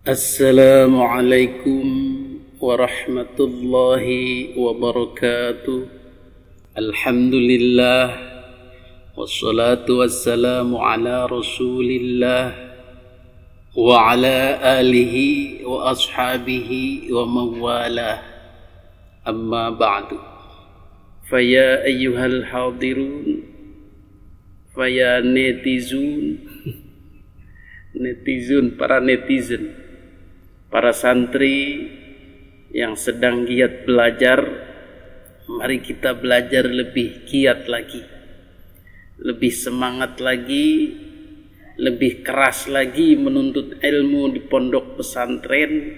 Assalamualaikum warahmatullahi wabarakatuh. Alhamdulillah wassalatu wassalamu ala rasulillah wa ala alihi wa ashabihi wa mawalah. Amma ba'du. Faya ayyuhal hadirun, faya netizen, para netizen, para santri yang sedang giat belajar, mari kita belajar lebih giat lagi, lebih semangat lagi, lebih keras lagi menuntut ilmu di pondok pesantren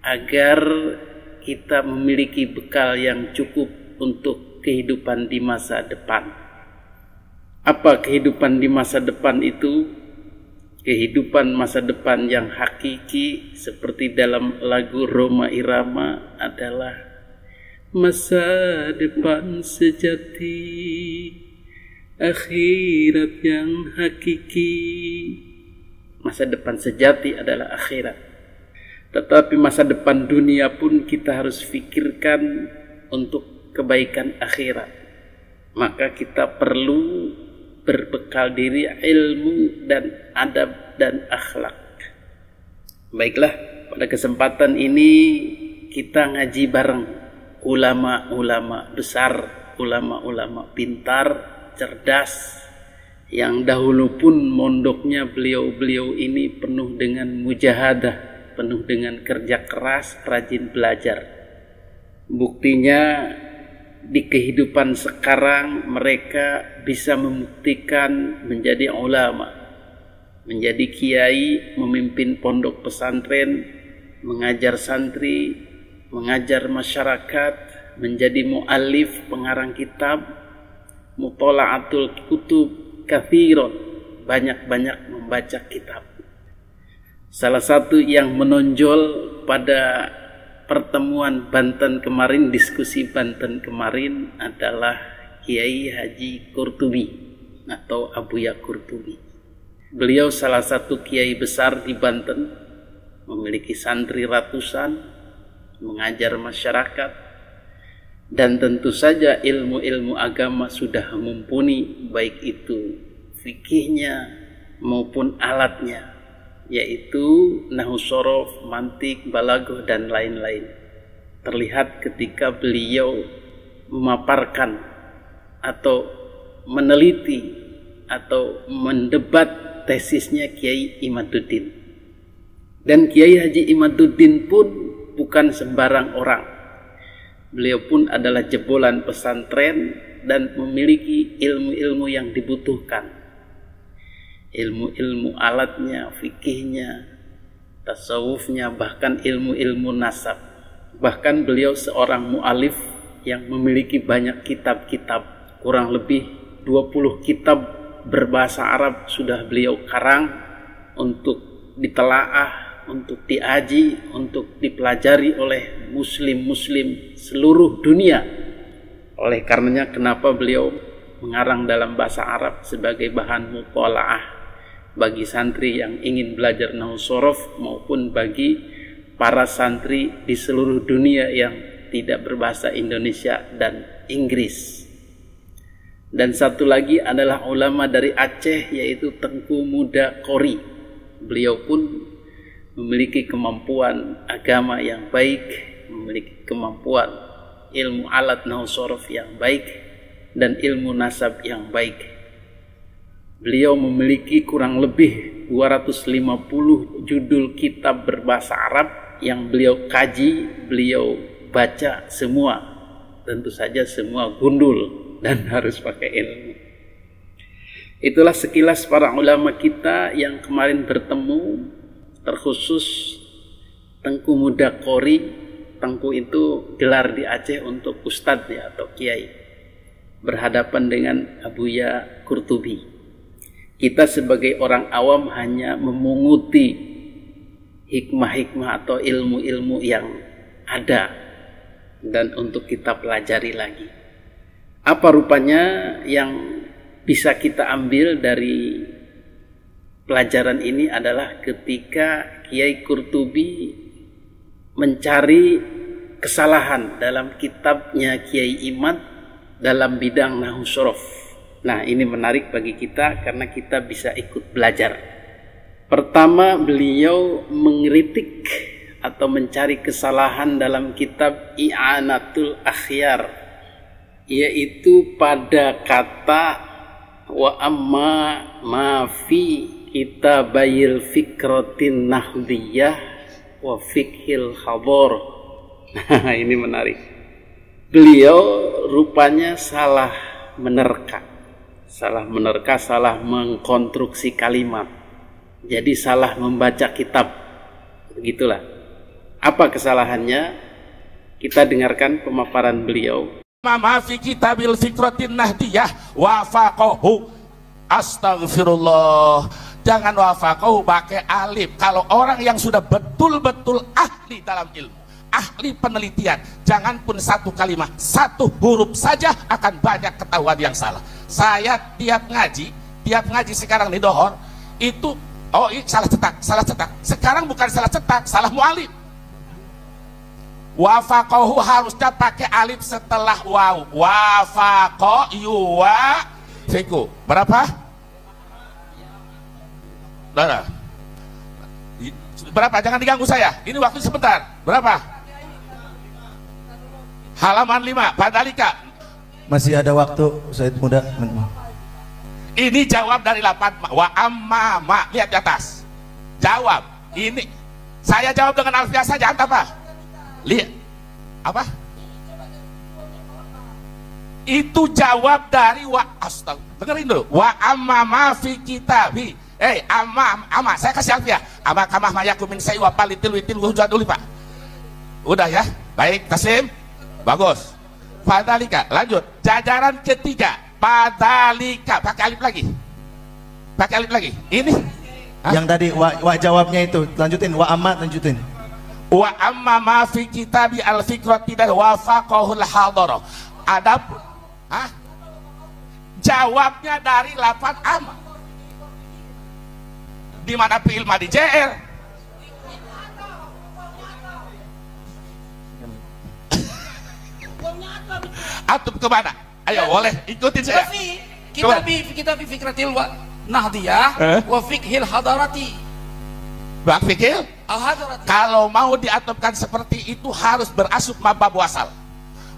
agar kita memiliki bekal yang cukup untuk kehidupan di masa depan. Apa kehidupan di masa depan itu? Kehidupan masa depan yang hakiki seperti dalam lagu Rhoma Irama adalah masa depan sejati, akhirat yang hakiki. Masa depan sejati adalah akhirat. Tetapi masa depan dunia pun kita harus fikirkan untuk kebaikan akhirat. Maka kita perlu berbekal diri ilmu dan adab dan akhlak. Baiklah, pada kesempatan ini kita ngaji bareng ulama-ulama besar, ulama-ulama pintar, cerdas, yang dahulu pun mondoknya beliau-beliau ini penuh dengan mujahadah, penuh dengan kerja keras, rajin belajar. Buktinya di kehidupan sekarang mereka bisa membuktikan menjadi ulama, menjadi kiai, memimpin pondok pesantren, mengajar santri, mengajar masyarakat, menjadi mu'allif, pengarang kitab, mutola'atul kutub katsiron, banyak-banyak membaca kitab. Salah satu yang menonjol pada pertemuan Banten kemarin, diskusi Banten kemarin adalah Kiai Haji Qurtubi atau Abuya Qurtubi. Beliau salah satu kiai besar di Banten, memiliki santri ratusan, mengajar masyarakat, dan tentu saja ilmu-ilmu agama sudah mumpuni, baik itu fikihnya maupun alatnya, yaitu nahwu shorof, mantik, balaghah, dan lain-lain. Terlihat ketika beliau memaparkan atau meneliti atau mendebat tesisnya Kiai Imaduddin. Dan Kiai Haji Imaduddin pun bukan sembarang orang. Beliau pun adalah jebolan pesantren dan memiliki ilmu-ilmu yang dibutuhkan. Ilmu-ilmu alatnya, fikihnya, tasawufnya, bahkan ilmu-ilmu nasab. Bahkan beliau seorang mu'alif yang memiliki banyak kitab-kitab, kurang lebih 20 kitab berbahasa Arab sudah beliau karang untuk ditelaah, untuk diaji, untuk dipelajari oleh muslim-muslim seluruh dunia. Oleh karenanya kenapa beliau mengarang dalam bahasa Arab sebagai bahan mutola'ah bagi santri yang ingin belajar nahwu shorof maupun bagi para santri di seluruh dunia yang tidak berbahasa Indonesia dan Inggris. Dan satu lagi adalah ulama dari Aceh, yaitu Tengku Muda Qori. Beliau pun memiliki kemampuan agama yang baik, memiliki kemampuan ilmu alat nahwu shorof yang baik dan ilmu nasab yang baik. Beliau memiliki kurang lebih 250 judul kitab berbahasa Arab yang beliau kaji, beliau baca semua. Tentu saja semua gundul dan harus pakai ilmu. Itulah sekilas para ulama kita yang kemarin bertemu, terkhusus Tengku Muda Qori. Tengku itu gelar di Aceh untuk ustadz ya, atau kiai, berhadapan dengan Abuya Qurtubi. Kita sebagai orang awam hanya memunguti hikmah-hikmah atau ilmu-ilmu yang ada dan untuk kita pelajari lagi. Apa rupanya yang bisa kita ambil dari pelajaran ini adalah ketika Kiai Qurtubi mencari kesalahan dalam kitabnya Kiai Imad dalam bidang nahwu shorof. Nah, ini menarik bagi kita karena kita bisa ikut belajar. Pertama, beliau mengkritik atau mencari kesalahan dalam kitab I'anatul Akhyar, yaitu pada kata wa amma ma fi kitabayil fikratin nahdiyah wa fikhil khabor. Nah, ini menarik. Beliau rupanya salah menerka, salah mengkonstruksi kalimat. Jadi salah membaca kitab. Begitulah. Apa kesalahannya? Kita dengarkan pemaparan beliau. Ma fi kitabil fikratin nahdiyah wafaqahu. Astagfirullah. Jangan wafaqahu pakai alif. Kalau orang yang sudah betul-betul ahli dalam ilmu, ahli penelitian, jangan pun satu kalimat, satu huruf saja akan banyak ketahuan yang salah. Saya tiap ngaji sekarang di Dohor itu, oh ini salah cetak. Sekarang bukan salah cetak, salah mu'alif. Wafaqahu harusnya pakai alif setelah waw. Wafaqo yuwa fiku. Berapa? Berapa? Jangan diganggu saya. Ini waktu sebentar. Berapa? Halaman 5. Padalika. Masih ada waktu, Said Muda. Ini jawab dari 8. Wa amma ma. Lihat di atas. Jawab. Ini. Saya jawab dengan alfiah saja. Apa? Lihat. Apa? Itu jawab dari wa astag. Dengerin dulu. Wa amma ma fi kitabi. Amma. Saya kasih alfiah. Amma kamah mayakum min sayyi wa palitil witil hujat dulu, Pak. Udah ya? Baik, Taslim. Bagus. Padalika. Lanjut. Jajaran ketiga. Padalika. Pakai alif lagi. Ini. Yang tadi wa jawabnya itu. Lanjutin. Wa amma lanjutin. Wa amma ma fi kitabi al-fikrati dan wafaqahul hadara. Adapun jawabnya dari 8 amma. Di mana fi'il madi JR? Antum kemana? Ayo boleh ikutin saya. Kita fikratil wa nahdiyah wa fikhil hadarati. Bang Fikil, kalau mau diatopkan seperti itu harus berasub mabab wasal.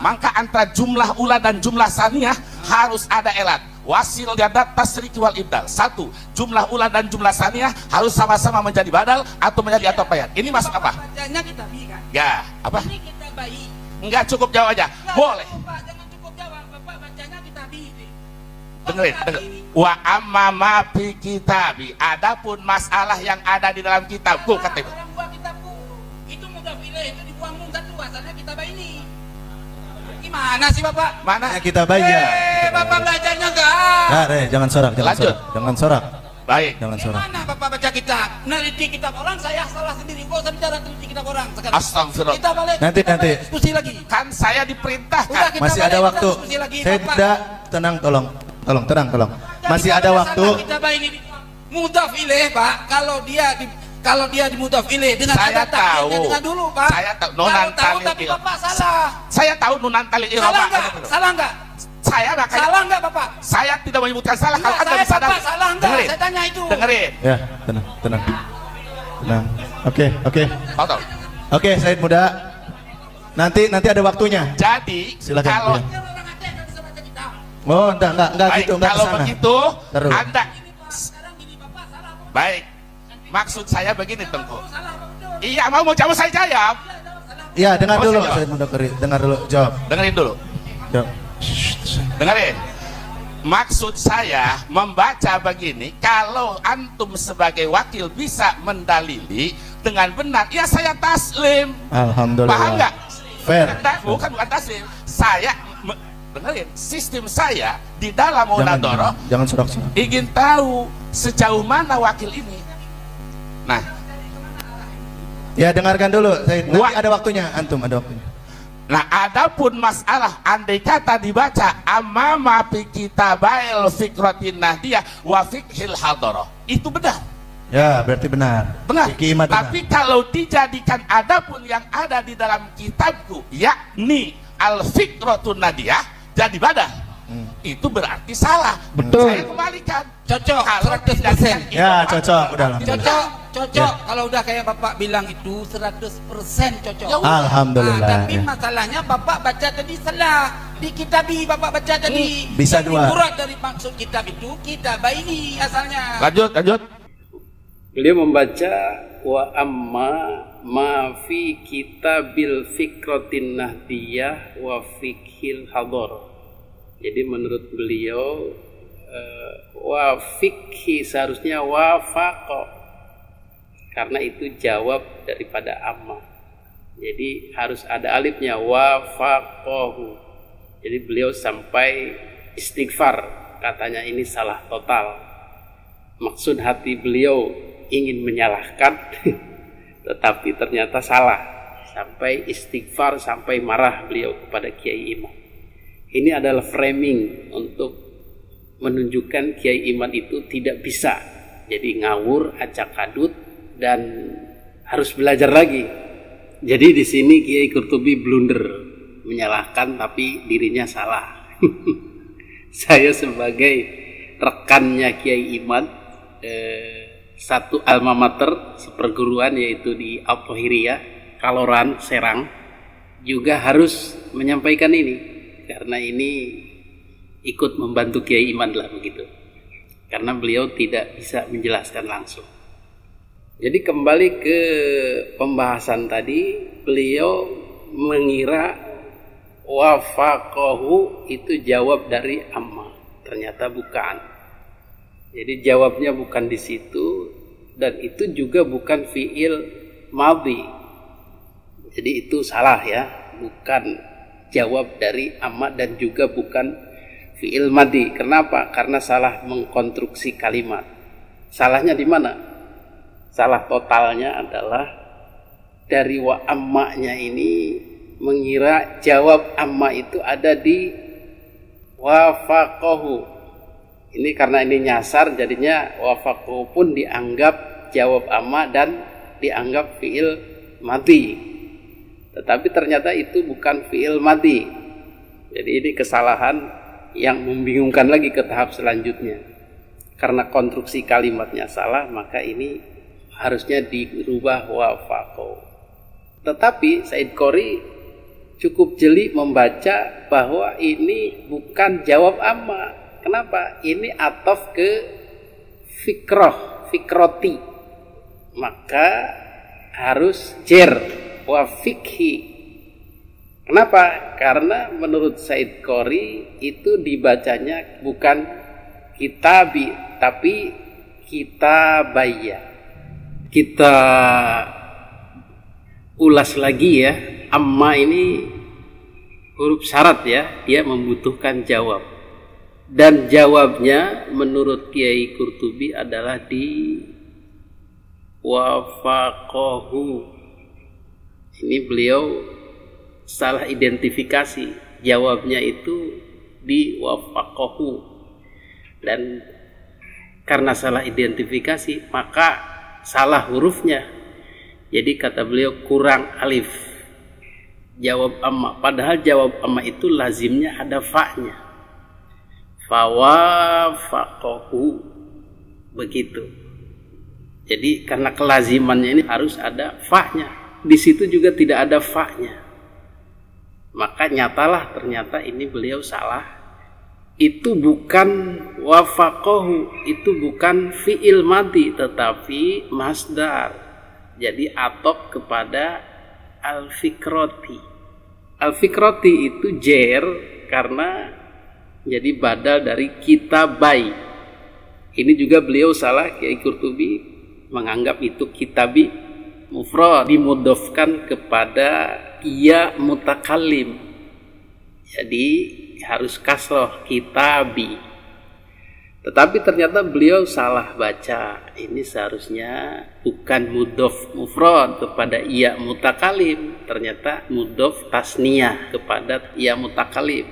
Maka antara jumlah ula dan jumlah saniyah harus ada elat. Wasil jadat tasrik wal ibdal. Satu, jumlah ula dan jumlah saniyah harus sama-sama menjadi badal atau menjadi atopayat. Ini masuk apa? Bacanya kita bi kan? Ya, apa? Ini kita bayi. Enggak cukup jawab aja. Boleh. Bapak, jangan cukup jawab. Bapak bacanya kita bi. Dengerin. Wa amma ma fi kitabi. Adapun masalah yang ada di dalam kitabku katanya. Orang buah kitabku. Itu mudhaf ilaih itu dibuang satu asalnya kita bayi ini. Gimana sih Bapak? Mana? Kita baca. Bapak bacanya enggak? Jangan sorak. Jangan sorak. Baik. Jangan sorak. Mana Bapak baca kitab? Neliti kitab orang saya salah sendiri. Gak usah bicara neliti kitab orang sekarang. Astagfirullah. Kita balik. Nanti. Diskusi lagi. Kan saya diperintahkan. Udah, Masih ada waktu. Saya tidak tenang, tolong. Tenang. Masih ada waktu. Kita ini mudhaf ilaih, Pak. Kalau dia di mudhaf ilaih dengan saya ada takdirnya dengan dulu, Pak. Saya tahu nunan tahu tapi Bapak salah. Saya tahu nunan talil Salah enggak? Saya makanya Salah enggak, Bapak? Saya tidak menyebutkan salah kalau Anda bisa Bapak salah enggak? Dengerin. Saya tanya itu. Dengerin. Ya, tenang. Oke. Tahu. Oke, Said Muda. Nanti ada waktunya. Jadi, silakan. kalau Orang Aceh nggak bisa baca kitab. Oh, enggak baik, gitu, enggak kalau kesana. begitu, Terus. Anda Sekarang gini, Bapak salah. baik. Maksud saya begini, Tengku. Salah, Bapak. Iya, mau jawab saya jawab. Iya, dengar dulu, Jawab. Said Muda. Dengar dulu, jawab. Dengerin dulu. Jawab. Dengerin. Maksud saya membaca begini, kalau antum sebagai wakil bisa mendalili dengan benar, ya saya taslim. Alhamdulillah. Paham nggak? Fair. Bukan taslim. Saya dengerin, sistem saya di dalam munadharah Jangan sorak. ingin tahu sejauh mana wakil ini. Nah, Ya, dengarkan dulu. Nanti ada waktunya, antum ada waktunya. nah, adapun masalah andai kata dibaca amama fi kitabail fikratin nahdiyah wa fikhil hadarah, itu benar. Ya, berarti benar. Benar. Fikih Imad benar. Tapi kalau dijadikan adapun yang ada di dalam kitabku, yakni al-fikratun nadiyah, jadi badan. Itu berarti salah. Betul. Saya kembalikan. Cocok, Kalau 100%. dijadikan Ya, imam, cocok udah alhamdulillah. Cocok. Kalau udah kayak Bapak bilang itu 100% cocok. Ya udah. Alhamdulillah. Tapi Ya. masalahnya Bapak baca tadi salah. Di kitabi Bapak baca tadi. Bisa Yang dua. Murad dari maksud kitab itu kitabah ini asalnya. Lanjut. Beliau membaca wa amma ma fi kitabil fikratin nahdiyah wa fikhil hadar. Jadi menurut beliau wa fikhi seharusnya wafaqo, karena itu jawab daripada amma. Jadi harus ada alifnya, wafaqohu. Jadi beliau sampai istighfar, katanya ini salah total. Maksud hati beliau ingin menyalahkan tetapi ternyata salah, sampai istighfar, sampai marah beliau kepada Kiai Imad. Ini adalah framing untuk menunjukkan Kiai Imad itu tidak bisa jadi ngawur, acak kadut, dan harus belajar lagi. Jadi di sini Kiai Qurtubi blunder, menyalahkan tapi dirinya salah. Saya sebagai rekannya Kiai Imad, satu alma mater seperguruan yaitu di Al-Tahiriyah, Kaloran, Serang, juga harus menyampaikan ini, karena ini ikut membantu Kiai Imad lah begitu, karena beliau tidak bisa menjelaskan langsung. Jadi kembali ke pembahasan tadi, beliau mengira wafaqahu itu jawab dari amma, ternyata bukan. Jadi jawabnya bukan di situ, dan itu juga bukan fiil madhi. Jadi itu salah ya, bukan jawab dari amma dan juga bukan fiil madhi. Kenapa? Karena salah mengkonstruksi kalimat. Salahnya di mana? Salah totalnya adalah dari wa amma-nya ini mengira jawab amma itu ada di wafaqahu. Ini karena ini nyasar, jadinya wafaqahu pun dianggap jawab amma dan dianggap fiil madhi. Tetapi ternyata itu bukan fiil madhi. Jadi ini kesalahan yang membingungkan lagi ke tahap selanjutnya. Karena konstruksi kalimatnya salah, maka ini harusnya dirubah wafaqahu. Tetapi Said Qori cukup jeli membaca bahwa ini bukan jawab amma. Kenapa? Ini ataf ke fikroti. Maka harus jer wa fikhi. Kenapa? Karena menurut Said Qori itu dibacanya bukan kitabi tapi kitabaya. Kita ulas lagi ya. Amma ini huruf syarat ya, dia membutuhkan jawab. Dan jawabnya menurut Kiai Qurtubi adalah di wafaqahu. Ini beliau salah identifikasi, jawabnya itu di wafaqahu. Dan karena salah identifikasi maka salah hurufnya. Jadi kata beliau kurang alif jawab amma, padahal jawab amma itu lazimnya ada fa-nya. Fawafaqahu, begitu. Jadi karena kelazimannya ini harus ada fa-nya. Di situ juga tidak ada fa-nya. Maka nyatalah ternyata ini beliau salah. Itu bukan wafaqahu, itu bukan fi'il madhi tetapi masdar. Jadi atop kepada al-fikroti. Al-fikroti itu jer karena jadi badal dari kitabai. Ini juga beliau salah, Kiai Qurtubi menganggap itu kitabi mufrad, dimudhofkan kepada ya mutakallim. Jadi harus kasroh kitabi. Tetapi ternyata beliau salah baca. Ini seharusnya bukan mudhof mufrad kepada ya mutakallim, ternyata mudhof tasniyah kepada ya mutakallim.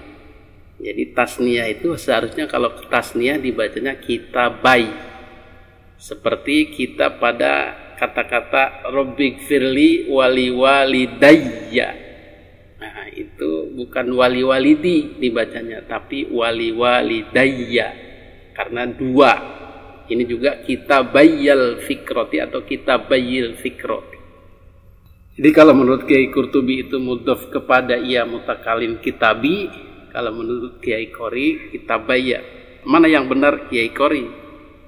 Jadi tasniyah itu seharusnya kalau tasniyah dibacanya kitabai. Seperti kita pada kata-kata Rabbighfirli wali walidayya. Nah, itu bukan wali walidi dibacanya, tapi wali walidayya. Karena dua. Ini juga kitabayyal fikrati atau kitabayyil fikrati. Jadi kalau menurut Kiai Qurtubi itu mudhaf kepada ia mutakalim kitabi, kalau menurut Kiai Qori kitabayya. Mana yang benar Kiai Qori?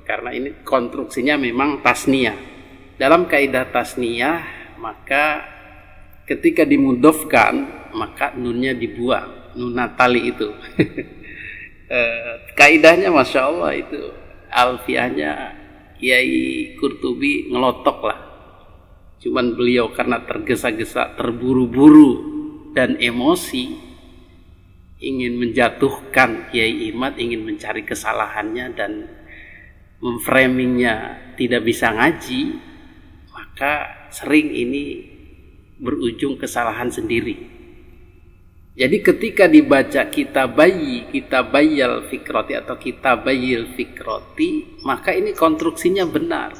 Karena ini konstruksinya memang tasniyah. Dalam kaidah tasniyah, maka ketika dimudhafkan, maka nunnya dibuang, nun natali itu. Kaidahnya Masya Allah itu, alfiahnya Kiai Qurtubi ngelotok lah. Cuman beliau karena tergesa-gesa, terburu-buru dan emosi, ingin menjatuhkan Kiai Imad, ingin mencari kesalahannya dan memframingnya tidak bisa ngaji, maka sering ini berujung kesalahan sendiri. Jadi ketika dibaca kitabayyal fikrati atau kitabayyil fikrati, maka ini konstruksinya benar.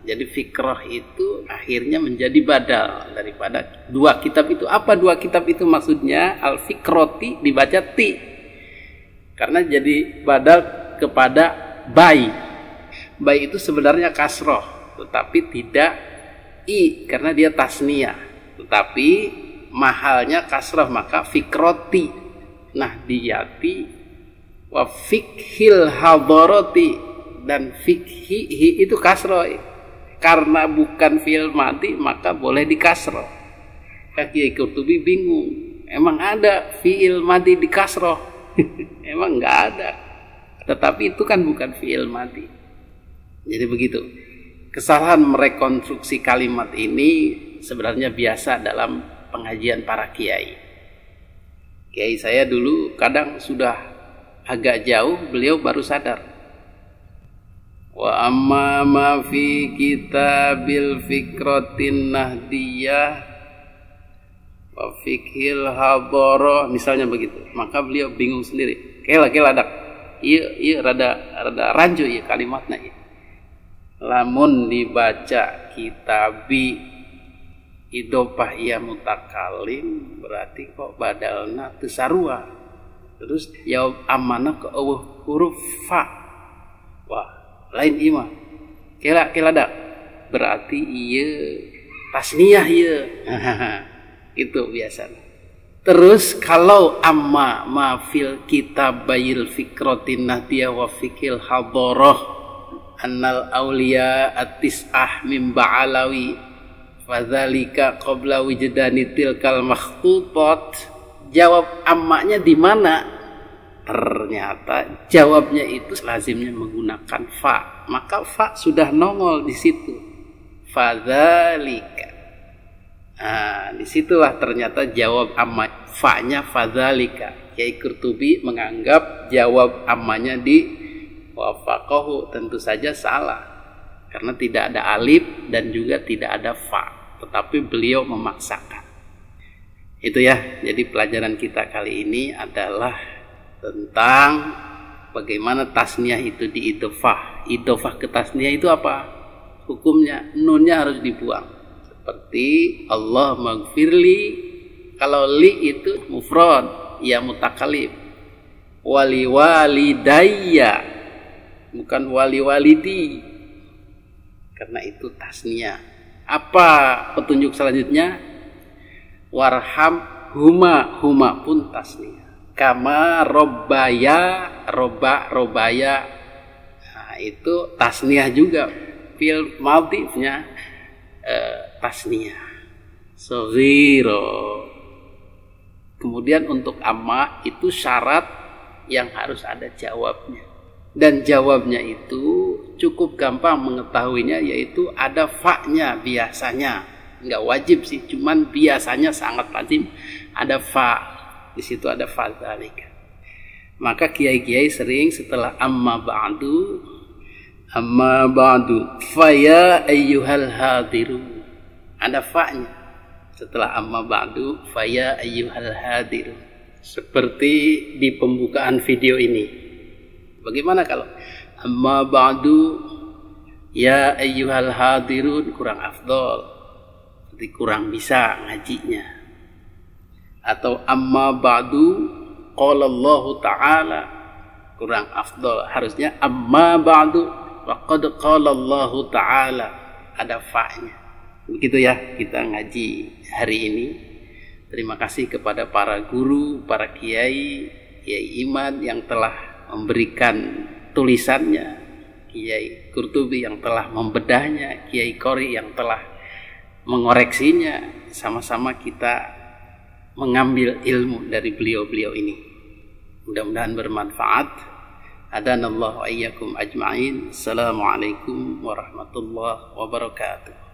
Jadi fikrah itu akhirnya menjadi badal daripada dua kitab itu. Apa dua kitab itu maksudnya? Al-fikrati dibaca ti. Karena jadi badal kepada bai. Bai itu sebenarnya kasroh, tetapi tidak i karena dia tasniyah. Tetapi mahalnya kasroh, maka fikroti. Nah, diyati wa fikhil hadarati, dan fikhi itu kasroh. Karena bukan fi'il madi maka boleh dikasroh. Kiai Qurtubi bingung, emang ada fi'il madi dikasroh? Emang nggak ada. Tetapi itu kan bukan fi'il madi. Jadi begitu. Kesalahan merekonstruksi kalimat ini sebenarnya biasa dalam pengajian para kiai. Kiai saya dulu kadang sudah agak jauh, beliau baru sadar. Wa amma ma fi kitabil fikratin nahdiyah wa fikhil hadara, misalnya begitu. Maka beliau bingung sendiri. Kela dak. Iya rada rancu ieu kalimatna ieu. Lamun dibaca kitabi idopah ia mutakalim, berarti kok badalna teu sarua. Terus jawab amanah ke huruf fa. Wah, lain imah. Kela dak. Berarti iya tasniyah iya. Itu biasanya. Terus kalau amma ma fil kitabayil fikratin nahdiyah wa fikil hadarah annal auliya at-tis'ah min ba'alawi fadzalika qabla wujdani tilkal makhtutat. Jawab ammanya di mana? Ternyata jawabnya itu lazimnya menggunakan fa. Maka fa sudah nongol di situ. Fadzalika. Nah, disitulah ternyata jawab amma, fa-nya fadzalika. Kiai Qurtubi menganggap jawab ammanya di wafaqahu, tentu saja salah karena tidak ada alif dan juga tidak ada fa, tetapi beliau memaksakan. Itu ya. Jadi pelajaran kita kali ini adalah tentang bagaimana tasniyah itu diidhofah. Idhofah ke tasniyah itu apa hukumnya? Nunnya harus dibuang. Seperti Allah maghfirli, kalau li itu mufrad, ya mutakalim. Wali walidayya, bukan wali walidi, karena itu tasniyah. Apa petunjuk selanjutnya? Warham huma pun tasniyah. Kama robbaya, robaya. Nah, itu tasniyah juga. Fi'il madhinya tasniyah. Shaghira. Kemudian untuk amma itu syarat yang harus ada jawabnya. Dan jawabnya itu cukup gampang mengetahuinya, yaitu ada fa-nya biasanya. Enggak wajib sih, cuman biasanya sangat lazim ada fa. Di situ ada fa dzalika. Maka kiai-kiai sering setelah amma ba'du fa ya ayyuhal hadiru. Ada fa-nya. Setelah amma ba'du fa ya ayyuhal hadiru. Seperti di pembukaan video ini. Bagaimana kalau amma ba'du Ya ayyuhal hadirun kurang afdol, berarti kurang bisa ngajinya. Atau amma ba'du qala Allah Ta'ala, kurang afdol, harusnya amma ba'du wa qad qala Allah Ta'ala, ada fa-nya. Begitu ya kita ngaji hari ini. Terima kasih kepada para guru, para kiai, Kiai Iman yang telah memberikan tulisannya, Kiai Qurtubi yang telah membedahnya, Kiai Qori yang telah mengoreksinya. Sama-sama kita mengambil ilmu dari beliau-beliau ini. Mudah-mudahan bermanfaat. Hadanallahu ayyakum ajma'in. Assalamualaikum warahmatullahi wabarakatuh.